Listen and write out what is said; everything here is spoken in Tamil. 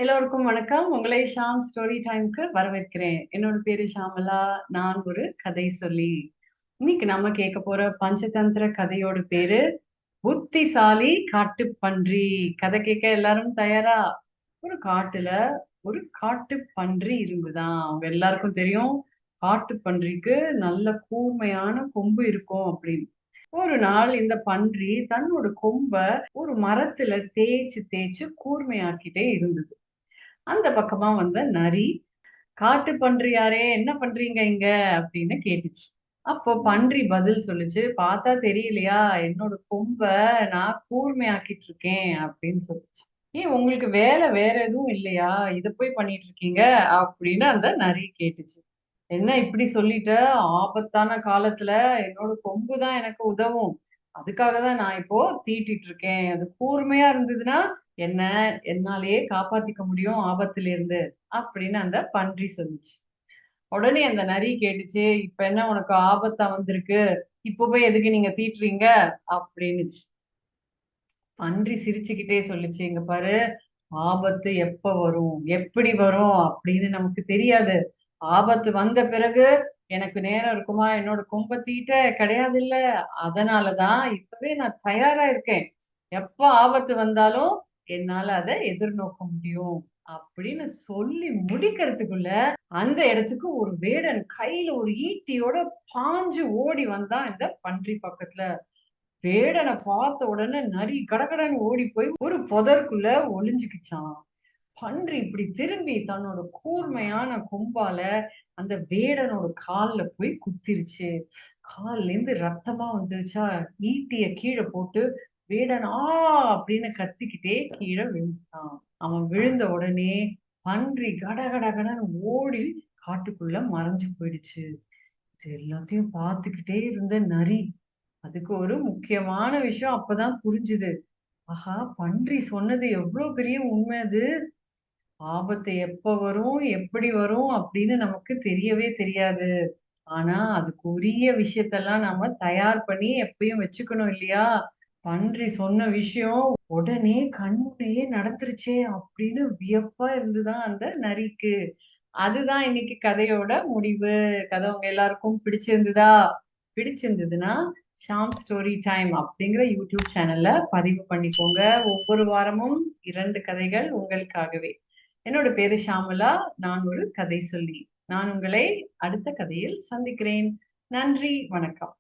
எல்லோருக்கும் வணக்கம். உங்களை ஷாம் ஸ்டோரி டைம்க்கு வரவேற்கிறேன். என்னோட பேரு ஷாமலா. நான் ஒரு கதை சொல்லி. இன்னைக்கு நம்ம கேட்க போற பஞ்சதந்திர கதையோட பேரு புத்திசாலி காட்டுப்பன்றி. கதை கேட்க எல்லாரும் தயாரா? ஒரு காட்டுல ஒரு காட்டுப்பன்றி இருந்துதான். அவங்க எல்லாருக்கும் தெரியும், காட்டுப்பன்றிக்கு நல்ல கூர்மையான கொம்பு இருக்கும் அப்படின்னு. ஒரு நாள் இந்த பன்றி தன்னோட கொம்ப ஒரு மரத்துல தேய்ச்சு தேய்ச்சு கூர்மையாக்கிட்டே இருந்தது. அந்த பக்கமா வந்த நரி, "காட்டு பன்றியாரே என்ன பண்றீங்க இங்க?" அப்படின்னு கேட்டுச்சு. அப்போ பன்றி பதில் சொல்லுச்சு, "பார்த்தா தெரியலையா? என்னோட கொம்ப நான் கூர்மையாக்கிட்டு இருக்கேன்" அப்படின்னு சொல்லுச்சு. "ஏன் உங்களுக்கு வேலை வேற எதுவும் இல்லையா? இத போய் பண்ணிட்டு இருக்கீங்க?" அப்படின்னு அந்த நரி கேட்டுச்சு. "என்ன இப்படி சொல்லிட்ட? ஆபத்தான காலத்துல என்னோட கொம்பு தான் எனக்கு உதவும். அதுக்காக தான் நான் இப்போ தீட்டிட்டு இருக்கேன். அது கூர்மையா இருந்ததுன்னா என்ன என்னாலேயே காப்பாத்திக்க முடியும் ஆபத்திலிருந்து" அப்படின்னு அந்த பன்றி சொல்லுச்சு. உடனே அந்த நரி கேட்டுச்சு, "இப்ப என்ன உனக்கு ஆபத்தா வந்திருக்கு? இப்ப போய் எதுக்கு நீங்க தீட்டுறீங்க?" அப்படின்னுச்சு. பன்றி சிரிச்சுக்கிட்டே சொல்லுச்சு, "இங்க பாரு, ஆபத்து எப்ப வரும், எப்படி வரும் அப்படின்னு நமக்கு தெரியாது. ஆபத்து வந்த பிறகு எனக்கு நேரம் இருக்குமா என்னோட கொம்ப தீட்ட? கிடையாதுல்ல. அதனால தான் இப்பவே நான் தயாரா இருக்கேன். எப்ப ஆபத்து வந்தாலும் என்னால அத எதிர்நோக்க முடியும்." அப்படின்னு சொல்லி முடிக்கிறதுக்குள்ள அந்த இடத்துக்கு ஒரு வேடன் கையில ஒரு ஈட்டியோட பாஞ்சு ஓடி வந்தான் இந்த பன்றி பக்கத்துல. வேடனை பார்த்த உடனே நரி கடகடன்னு ஓடி போய் ஒரு புதருக்குள்ள ஒளிஞ்சுக்கிச்சாம். பன்றி இப்படி திரும்பி தன்னோட கூர்மையான கொம்பால அந்த வேடனோட கால்ல போய் குத்திருச்சு. கால்ல இருந்து ரத்தமா வந்துருச்சா, ஈட்டிய கீழ போட்டு வேடன் ஆ அப்படின்னு கத்திக்கிட்டே கீழ விழுந்தான். அவன் விழுந்த உடனே பன்றி கடகடன்னு ஓடி காட்டுக்குள்ள மறைஞ்சு போயிடுச்சு. இது எல்லாத்தையும் பார்த்துக்கிட்டே இருந்த நரி, அதுக்கு ஒரு முக்கியமான விஷயம் அப்பதான் புரிஞ்சுது. ஆஹா! பன்றி சொன்னது எவ்ளோ பெரிய உண்மை அது. ஆபத்து எப்ப வரும், எப்படி வரும் அப்படின்னு நமக்கு தெரியவே தெரியாது. ஆனா, அதுக்கு உரிய விஷயத்தெல்லாம் நாம தயார் பண்ணி எப்பயும் வச்சுக்கணும் இல்லையா? பன்றி சொன்ன விஷயம் உடனே கண் முன்னயே நடந்துருச்சே அப்படின்னு வியப்பா இருந்துதாம் அந்த நரிக்கு. அதுதான் இன்னைக்கு கதையோட முடிவு. கதை உங்க எல்லாருக்கும் பிடிச்சிருந்ததா? பிடிச்சிருந்ததுன்னா, ஷாம் ஸ்டோரி டைம் அப்படிங்கிற யூடியூப் சேனல்ல பதிவு பண்ணிக்கோங்க. ஒவ்வொரு வாரமும் 2 கதைகள் உங்களுக்காகவே. என்னோட பேரு ஷாமலா. நான் ஒரு கதை சொல்லி. நான் உங்களை அடுத்த கதையில் சந்திக்கிறேன். நன்றி, வணக்கம்.